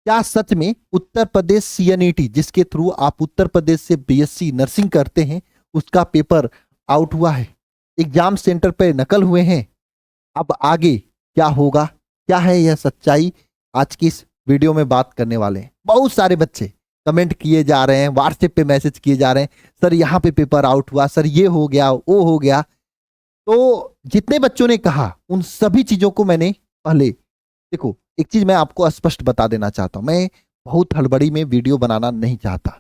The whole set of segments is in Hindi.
क्या सच में उत्तर प्रदेश सीएनईटी जिसके थ्रू आप उत्तर प्रदेश से बीएससी नर्सिंग करते हैं उसका पेपर आउट हुआ है, एग्जाम सेंटर पे नकल हुए हैं? अब आगे क्या होगा, क्या है यह सच्चाई, आज की इस वीडियो में बात करने वाले हैं। बहुत सारे बच्चे कमेंट किए जा रहे हैं, व्हाट्सएप पे मैसेज किए जा रहे हैं, सर यहाँ पे पेपर आउट हुआ, सर ये हो गया वो हो गया। तो जितने बच्चों ने कहा उन सभी चीजों को मैंने पहले, देखो एक चीज मैं आपको स्पष्ट बता देना चाहता हूं, मैं बहुत हड़बड़ी में वीडियो बनाना नहीं चाहता।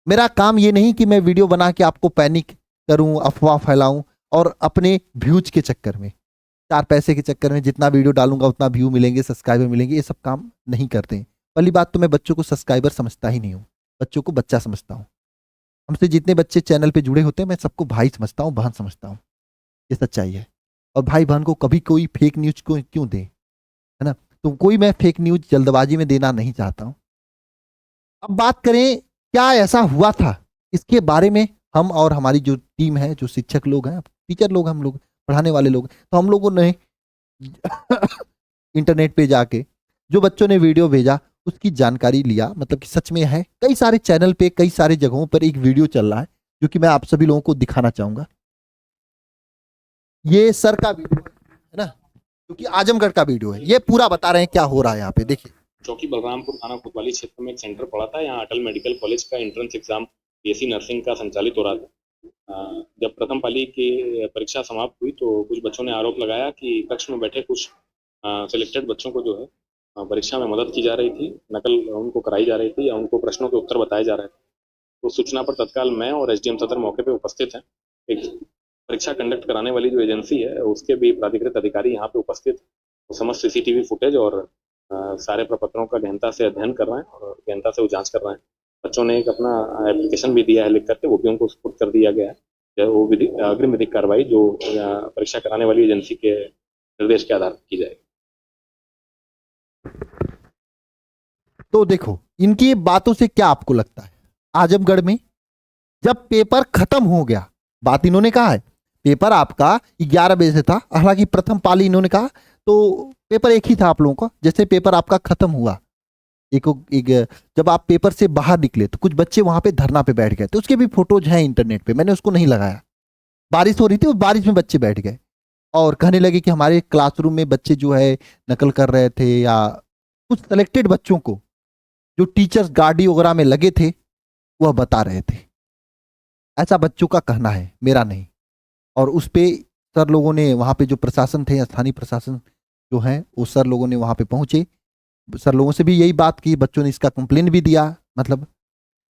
मेरा काम ये नहीं कि मैं वीडियो बना के आपको पैनिक करूं, अफवाह फैलाऊं और अपने व्यूज के चक्कर में, चार पैसे के चक्कर में जितना वीडियो डालूंगा उतना व्यू मिलेंगे, सब्सक्राइबर मिलेंगे, ये सब काम नहीं करते हैं। पहली बात तो मैं बच्चों को सब्सक्राइबर समझता ही नहीं हूँ, बच्चों को बच्चा समझता हूँ। हमसे जितने बच्चे चैनल पे जुड़े होते हैं मैं सबको भाई समझता हूँ, बहन समझता हूँ, ये सच्चाई है। और भाई बहन को कभी कोई फेक न्यूज को क्यों दे, है ना? तो कोई मैं फेक न्यूज जल्दबाजी में देना नहीं चाहता हूं। अब बात करें क्या ऐसा हुआ था, इसके बारे में हम और हमारी जो टीम है, जो शिक्षक लोग हैं, टीचर लोग, हम लोग पढ़ाने वाले लोग, तो हम लोगों ने इंटरनेट पे जाके जो बच्चों ने वीडियो भेजा उसकी जानकारी लिया, मतलब कि सच में है। कई सारे चैनल पे, कई सारे जगहों पर एक वीडियो चल रहा है जो कि मैं आप सभी लोगों को दिखाना चाहूंगा। ये सर का वीडियो है ना, क्योंकि आजमगढ़ का वीडियो है, ये पूरा बता रहे हैं क्या हो रहा है यहाँ पे, देखिए। चौकी बलरामपुर थाना कोतवाली क्षेत्र में एक सेंटर पड़ा था। यहाँ अटल मेडिकल कॉलेज का एंट्रेंस एग्जाम बीएससी नर्सिंग का संचालित हो रहा था। जब प्रथम पाली की परीक्षा समाप्त हुई तो कुछ बच्चों ने आरोप लगाया कि कक्ष में बैठे कुछ सिलेक्टेड बच्चों को जो है परीक्षा में मदद की जा रही थी, नकल उनको कराई जा रही थी या उनको प्रश्नों के उत्तर बताए जा रहे थे। तो सूचना पर तत्काल मैं और एसडीएम सदर मौके पर उपस्थित हैं। एक परीक्षा कंडक्ट कराने वाली जो एजेंसी है उसके भी प्राधिकृत अधिकारी यहाँ पे उपस्थित, वो समस्त सीसीटीवी फुटेज और सारे प्रपत्रों का गहनता से अध्ययन कर रहे हैं और गहनता से वो जांच कर रहे हैं। बच्चों ने एक अपना एप्लीकेशन भी दिया है लिख करके, वो भी उनको सुपुर्द कर दिया गया है। वो अग्रिम विधिक कार्रवाई जो परीक्षा कराने वाली एजेंसी के निर्देश के आधार पर की जाएगी। तो देखो इनकी बातों से क्या आपको लगता है, आजमगढ़ में जब पेपर खत्म हो गया, बात इन्होंने कहा है पेपर आपका 11 बजे से था, हालांकि प्रथम पाली इन्होंने कहा तो पेपर एक ही था आप लोगों का। जैसे पेपर आपका खत्म हुआ, एक जब आप पेपर से बाहर निकले तो कुछ बच्चे वहां पे धरना पे बैठ गए थे, उसके भी फोटोज हैं इंटरनेट पे, मैंने उसको नहीं लगाया। बारिश हो रही थी, उस बारिश में बच्चे बैठ गए और कहने लगे कि हमारे क्लासरूम में बच्चे जो है नकल कर रहे थे, या कुछ सेलेक्टेड बच्चों को जो टीचर्स गाड़ी वगैरह में लगे थे वह बता रहे थे। ऐसा बच्चों का कहना है, मेरा नहीं। और उस पे सर लोगों ने, वहां पे जो प्रशासन थे, स्थानीय प्रशासन जो है, वो सर लोगों ने वहां पे पहुंचे, सर लोगों से भी यही बात की, बच्चों ने इसका कंप्लेन भी दिया। मतलब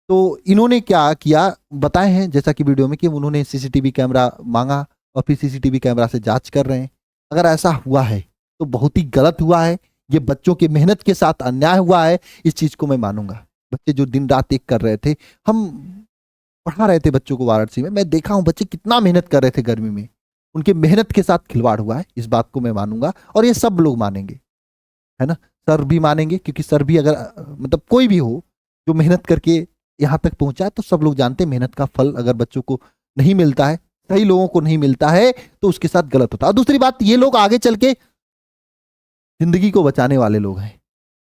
तो इन्होंने क्या किया बताए हैं, जैसा कि वीडियो में, कि उन्होंने सीसीटीवी कैमरा मांगा और फिर सीसीटीवी कैमरा से जांच कर रहे हैं। अगर ऐसा हुआ है तो बहुत ही गलत हुआ है, ये बच्चों की मेहनत के साथ अन्याय हुआ है, इस चीज को मैं मानूंगा। बच्चे जो दिन रात एक कर रहे थे, हम पढ़ा रहे थे बच्चों को वाराणसी में, मैं देखा हूं बच्चे कितना मेहनत कर रहे थे गर्मी में, उनके मेहनत के साथ खिलवाड़ हुआ है, इस बात को मैं मानूंगा और ये सब लोग मानेंगे, है ना? सर भी मानेंगे, क्योंकि सर भी अगर मतलब कोई भी हो जो मेहनत करके यहाँ तक पहुंचा है, तो सब लोग जानते हैं मेहनत का फल अगर बच्चों को नहीं मिलता है, सही लोगों को नहीं मिलता है, तो उसके साथ गलत होता है। और दूसरी बात, ये लोग आगे चल के जिंदगी को बचाने वाले लोग हैं,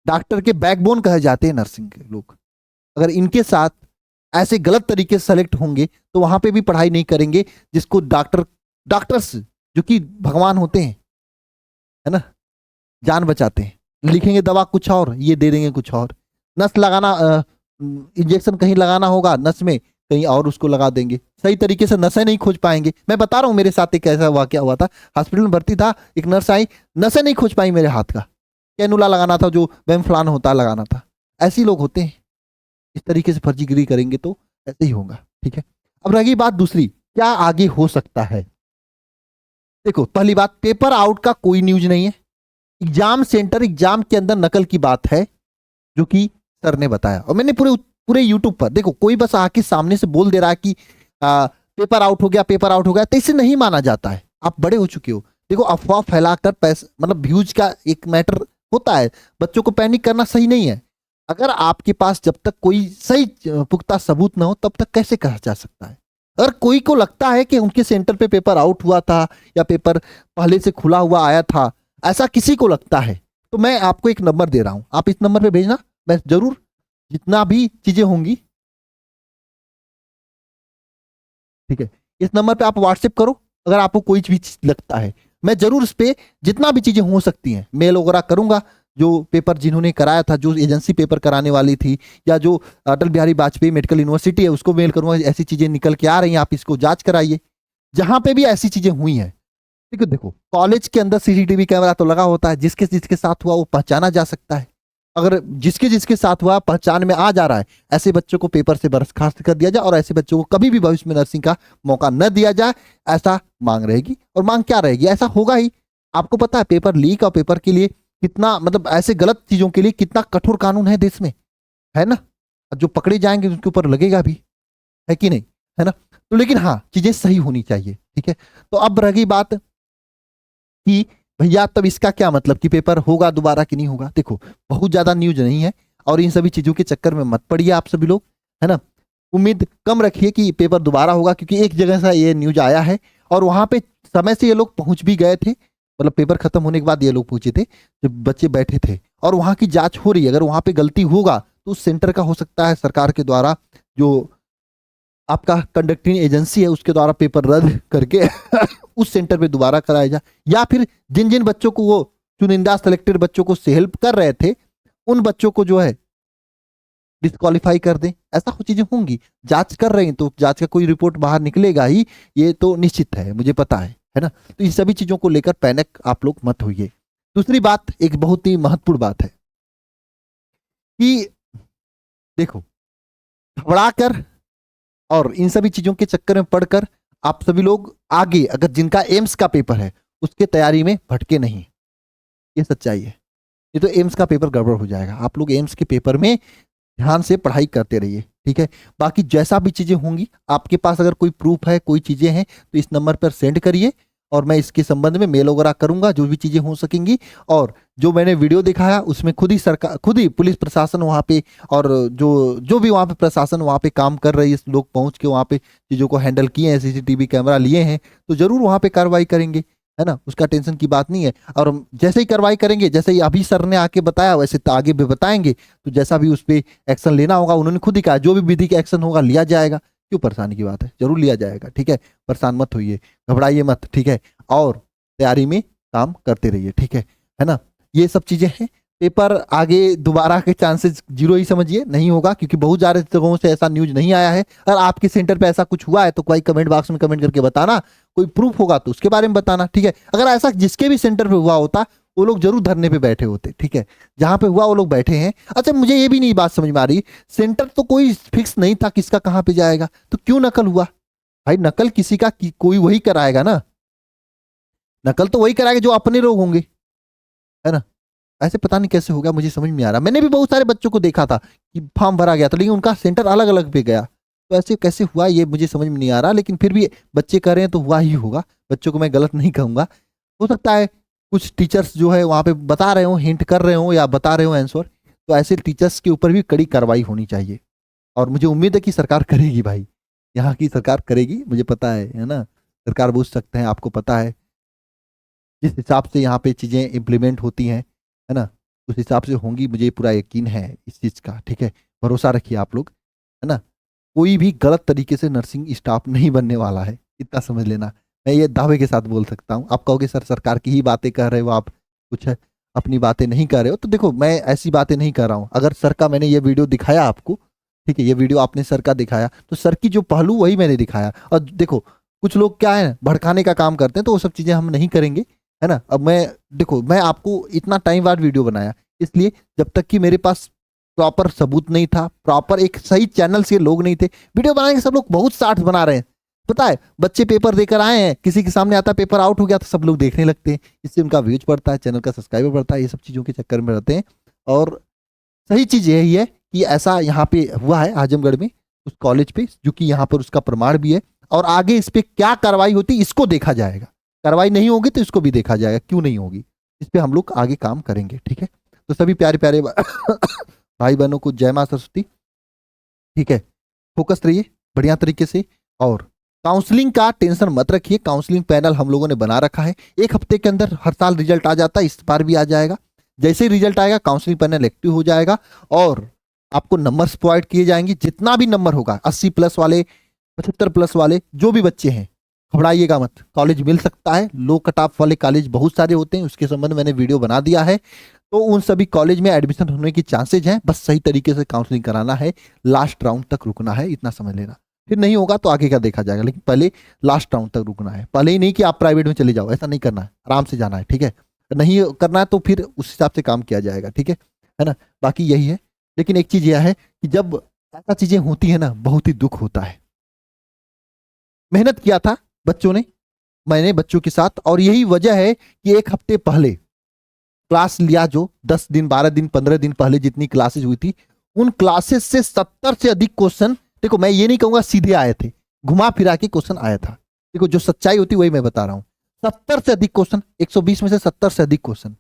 डॉक्टर के बैकबोन कहे जाते हैं नर्सिंग के लोग। अगर इनके साथ ऐसे गलत तरीके से सेलेक्ट होंगे तो वहां पे भी पढ़ाई नहीं करेंगे, जिसको डॉक्टर्स जो कि भगवान होते हैं, है ना, जान बचाते हैं, लिखेंगे दवा कुछ और, ये दे देंगे कुछ और। नस लगाना, इंजेक्शन कहीं लगाना होगा नस में, कहीं और उसको लगा देंगे, सही तरीके से नसें नहीं खोज पाएंगे। मैं बता रहा हूं, मेरे साथ एक ऐसा वाकया हुआ था, हॉस्पिटल में भर्ती था, एक नर्स आई, नसें नहीं खोज पाई मेरे हाथ का, कैनुला लगाना था, जो बेमफ्लान होता लगाना था। ऐसे लोग होते हैं, इस तरीके से फर्जीगिरी करेंगे तो ऐसे ही होगा, ठीक है। अब रही बात दूसरी, क्या आगे हो सकता है? देखो पहली बात, पेपर आउट का कोई न्यूज नहीं है, एग्जाम सेंटर, एग्जाम के अंदर नकल की बात है, जो कि सर ने बताया। और मैंने पूरे पूरे यूट्यूब पर, देखो कोई बस आके सामने से बोल दे रहा है कि पेपर आउट हो गया, पेपर आउट हो गया, तो इसे नहीं माना जाता है। आप बड़े हो चुके हो, देखो अफवाह फैलाकर पैसे, मतलब व्यूज का एक मैटर होता है, बच्चों को पैनिक करना सही नहीं है। अगर आपके पास जब तक कोई सही पुख्ता सबूत ना हो तब तक कैसे कहा जा सकता है? अगर कोई को लगता है कि उनके सेंटर पे पेपर आउट हुआ था या पेपर पहले से खुला हुआ आया था, ऐसा किसी को लगता है, तो मैं आपको एक नंबर दे रहा हूं, आप इस नंबर पे भेजना, मैं जरूर जितना भी चीजें होंगी, ठीक है, इस नंबर पे आप व्हाट्सएप करो। अगर आपको कोई भी चीज लगता है, मैं जरूर इस पे जितना भी चीजें हो सकती हैं मेल वगैरह करूंगा। जो पेपर जिन्होंने कराया था, जो एजेंसी पेपर कराने वाली थी, या जो अटल बिहारी वाजपेयी मेडिकल यूनिवर्सिटी है, उसको मेल करूंगा। ऐसी चीजें निकल के आ रही हैं, आप इसको जांच कराइए। जहां पे भी ऐसी चीजें हुई हैं, ठीक है, देखो कॉलेज के अंदर सीसीटीवी कैमरा तो लगा होता है, जिसके जिसके साथ हुआ वो पहचाना जा सकता है। अगर जिसके जिसके साथ हुआ पहचान में आ जा रहा है, ऐसे बच्चों को पेपर से बर्खास्त कर दिया जाए और ऐसे बच्चों को कभी भी भविष्य में नर्सिंग का मौका न दिया जाए, ऐसा मांग रहेगी। और मांग क्या रहेगी, ऐसा होगा ही। आपको पता है पेपर लीक और पेपर के लिए कितना, मतलब ऐसे गलत चीजों के लिए कितना कठोर कानून है देश में, है ना। जो पकड़े जाएंगे उनके ऊपर लगेगा भी, है कि नहीं, है ना। तो लेकिन हाँ, चीजें सही होनी चाहिए, ठीक है। तो अब रही बात कि भैया तब इसका क्या मतलब कि पेपर होगा दोबारा कि नहीं होगा। देखो बहुत ज्यादा न्यूज नहीं है, और इन सभी चीजों के चक्कर में मत पड़िए आप सभी लोग, है ना। उम्मीद कम रखिए कि पेपर दोबारा होगा, क्योंकि एक जगह से ये न्यूज आया है और वहां पे समय से ये लोग पहुंच भी गए थे। मतलब पेपर खत्म होने के बाद ये लोग पहुंचे थे, जब बच्चे बैठे थे, और वहां की जांच हो रही है। अगर वहां पे गलती होगा तो उस सेंटर का हो सकता है सरकार के द्वारा, जो आपका कंडक्टिंग एजेंसी है उसके द्वारा पेपर रद्द करके उस सेंटर पे दोबारा कराया जाए, या फिर जिन जिन बच्चों को वो चुनिंदा सेलेक्टेड बच्चों को से हेल्प कर रहे थे, उन बच्चों को जो है डिस्क्वालीफाई कर दें। ऐसा कुछ चीजें होंगी, जांच कर रहे हैं तो जांच का कोई रिपोर्ट बाहर निकलेगा ही, ये तो निश्चित है, मुझे पता है ना। तो इन सभी चीजों को लेकर पैनिक आप लोग मत होइए। दूसरी बात, एक बहुत ही महत्वपूर्ण बात है कि देखो, घबरा कर और इन सभी चीजों के चक्कर में पड़कर आप सभी लोग आगे, अगर जिनका एम्स का पेपर है उसके तैयारी में भटके नहीं, ये सच्चाई है। ये तो एम्स का पेपर गड़बड़ हो जाएगा। आप लोग एम्स के पेपर में ध्यान से पढ़ाई करते रहिए, ठीक है। बाकी जैसा भी चीजें होंगी, आपके पास अगर कोई प्रूफ है, कोई चीजें हैं, तो इस नंबर पर सेंड करिए, और मैं इसके संबंध में मेल वगैरह करूंगा जो भी चीजें हो सकेंगी। और जो मैंने वीडियो दिखाया उसमें खुद ही सरकार, खुद ही पुलिस प्रशासन वहां पे, और जो जो भी वहां पे प्रशासन वहां पे काम कर रही है, लोग पहुंच के वहां पे चीजों को हैंडल किए हैं, सीसीटीवी कैमरा लिए हैं, तो जरूर वहां पे कार्रवाई करेंगे, है ना। उसका टेंशन की बात नहीं है। और हम जैसे ही कार्रवाई करेंगे, जैसे ही अभी सर ने आके बताया, वैसे तो आगे भी बताएंगे। तो जैसा भी उस पर एक्शन लेना होगा, उन्होंने खुद ही कहा जो भी विधिक एक्शन होगा लिया जाएगा। क्यों परेशानी की बात है, जरूर लिया जाएगा, ठीक है। परेशान मत होइए, घबराइए मत, ठीक है। और तैयारी में काम करते रहिए, ठीक है ना। ये सब चीजें हैं। पेपर आगे दोबारा के चांसेस जीरो ही समझिए, नहीं होगा, क्योंकि बहुत सारे जगहों से ऐसा न्यूज नहीं आया है। अगर आपके सेंटर पे ऐसा कुछ हुआ है तो कोई कमेंट बॉक्स में कमेंट करके बताना, कोई प्रूफ होगा तो उसके बारे में बताना, ठीक है। अगर ऐसा जिसके भी सेंटर पे हुआ होता, वो लोग जरूर धरने पे बैठे होते, ठीक है। जहां पे हुआ वो लोग बैठे हैं। अच्छा, मुझे ये भी नहीं बात समझ में आ रही, सेंटर तो कोई फिक्स नहीं था किसका कहाँ पे जाएगा, तो क्यों नकल हुआ। भाई नकल किसी का कोई वही कराएगा ना, नकल तो वही कराएगा जो अपने लोग होंगे, है ना। ऐसे पता नहीं कैसे होगा, मुझे समझ में आ रहा। मैंने भी बहुत सारे बच्चों को देखा था कि फॉर्म भरा गया था, लेकिन उनका सेंटर अलग अलग पे गया। तो ऐसे कैसे हुआ ये मुझे समझ में नहीं आ रहा, लेकिन फिर भी बच्चे कह रहे हैं तो हुआ ही होगा। बच्चों को मैं गलत नहीं कहूंगा। हो सकता है कुछ टीचर्स जो है वहां पे बता रहे हो, हिंट कर रहे हो या बता रहे हो आंसर, तो ऐसे टीचर्स के ऊपर भी कड़ी कार्रवाई होनी चाहिए। और मुझे उम्मीद है कि सरकार करेगी भाई, यहाँ की सरकार करेगी, मुझे पता है ना। सरकार बूझ सकते हैं, आपको पता है जिस हिसाब से यहाँ पे चीजें इम्प्लीमेंट होती हैं, है ना, उस हिसाब से होंगी, मुझे पूरा यकीन है इस चीज का, ठीक है। भरोसा रखिए आप लोग, है ना। कोई भी गलत तरीके से नर्सिंग स्टाफ नहीं बनने वाला है, इतना समझ लेना। मैं ये दावे के साथ बोल सकता हूँ। आप कहोगे सर सरकार की ही बातें कह रहे हो, आप कुछ अपनी बातें नहीं कर रहे हो, तो देखो मैं ऐसी बातें नहीं कर रहा हूँ। अगर सर का मैंने ये वीडियो दिखाया आपको, ठीक है, ये वीडियो आपने सर का दिखाया, तो सर की जो पहलू वही मैंने दिखाया। और देखो कुछ लोग क्या है भड़काने का काम करते हैं, तो वो सब चीजें हम नहीं करेंगे, है ना। अब मैं देखो, मैं आपको इतना टाइम बाद वीडियो बनाया, इसलिए जब तक कि मेरे पास प्रॉपर सबूत नहीं था, प्रॉपर एक सही चैनल से लोग नहीं थे। वीडियो बनाने के सब लोग बहुत शार्ट बना रहे हैं, पता है। बच्चे पेपर देकर आए हैं, किसी के सामने आता पेपर आउट हो गया तो सब लोग देखने लगते हैं, इससे उनका व्यूज बढ़ता है, चैनल का सब्सक्राइबर बढ़ता है, ये सब चीज़ों के चक्कर में रहते हैं। और सही चीज़ यही है कि ऐसा यहाँ पे हुआ है आजमगढ़ में, उस कॉलेज पे, जो कि यहाँ पर उसका प्रमाण भी है। और आगे इस पर क्या कार्रवाई होती है इसको देखा जाएगा। कार्रवाई नहीं होगी तो इसको भी देखा जाएगा, क्यों नहीं होगी, इस पे हम लोग आगे काम करेंगे, ठीक है। तो सभी प्यारे प्यारे भाई बहनों को जय मां सरस्वती, ठीक है। फोकस रहिए बढ़िया तरीके से, और काउंसलिंग का टेंशन मत रखिए। काउंसलिंग पैनल हम लोगों ने बना रखा है, 1 हफ्ते के अंदर हर साल रिजल्ट आ जाता है, इस बार भी आ जाएगा। जैसे ही रिजल्ट आएगा काउंसलिंग पैनल एक्टिव हो जाएगा और आपको नंबर्स प्रोवाइड किए जाएंगे। जितना भी नंबर होगा 80 प्लस वाले, 75 प्लस वाले, जो भी बच्चे हैं, घबराइएगा मत, कॉलेज मिल सकता है। लो कट ऑफ वाले कॉलेज बहुत सारे होते हैं, उसके संबंध में मैंने वीडियो बना दिया है। तो उन सभी कॉलेज में एडमिशन होने की चांसेज हैं, बस सही तरीके से काउंसलिंग कराना है, लास्ट राउंड तक रुकना है, इतना समझ लेना। फिर नहीं होगा तो आगे का देखा जाएगा, लेकिन पहले लास्ट राउंड तक रुकना है। पहले ही नहीं कि आप प्राइवेट में चले जाओ, ऐसा नहीं करना है, आराम से जाना है, ठीक है। नहीं करना है तो फिर उस हिसाब से काम किया जाएगा, ठीक है ना। बाकी यही है। लेकिन एक चीज यह है कि जब ऐसा चीजें होती है ना, बहुत ही दुख होता है। मेहनत किया था बच्चों ने, मैंने बच्चों के साथ, और यही वजह है कि एक हफ्ते पहले क्लास लिया, जो 10 दिन 12 दिन 15 दिन पहले जितनी क्लासेस हुई थी, उन क्लासेस से 70 से अधिक क्वेश्चन, देखो मैं ये नहीं कहूंगा सीधे आए थे, घुमा फिरा के क्वेश्चन आया था। देखो जो सच्चाई होती वही मैं बता रहा हूं। 70 से अधिक क्वेश्चन, 120 में से 70 से अधिक क्वेश्चन,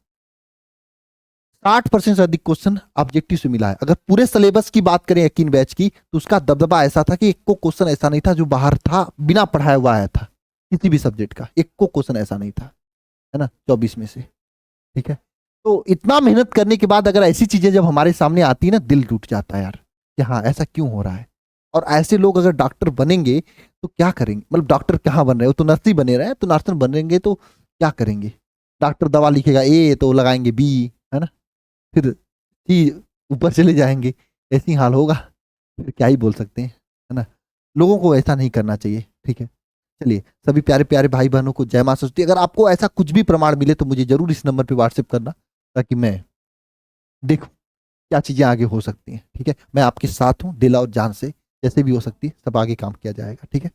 60% से अधिक क्वेश्चन ऑब्जेक्टिव से मिला है। अगर पूरे सिलेबस की बात करें यकीन बैच की, तो उसका दबदबा ऐसा था कि एक को क्वेश्चन ऐसा नहीं था जो बाहर था, बिना पढ़ाया हुआ आया था किसी भी सब्जेक्ट का, एक को क्वेश्चन ऐसा नहीं था, है ना, 24 में से, ठीक है। तो इतना मेहनत करने के बाद अगर ऐसी चीजें जब हमारे सामने आती है ना, दिल टूट जाता है यार कि हाँ ऐसा क्यों हो रहा है। और ऐसे लोग अगर डॉक्टर बनेंगे तो क्या करेंगे, मतलब डॉक्टर कहाँ बन रहे हो, तो नर्स ही बने रहे, तो नर्स बनेंगे तो क्या करेंगे। डॉक्टर दवा लिखेगा ए तो लगाएंगे बी, है ना, फिर सी ऊपर चले जाएंगे, ऐसी हाल होगा। फिर क्या ही बोल सकते हैं, है ना। लोगों को ऐसा नहीं करना चाहिए, ठीक है। चलिए सभी प्यारे प्यारे भाई बहनों को जय मां सरस्वती। अगर आपको ऐसा कुछ भी प्रमाण मिले तो मुझे जरूर इस नंबर पे व्हाट्सएप करना, ताकि मैं देखूं क्या चीजें आगे हो सकती हैं, ठीक है। मैं आपके साथ हूं दिल और जान से, जैसे भी हो सकती है सब आगे काम किया जाएगा, ठीक है।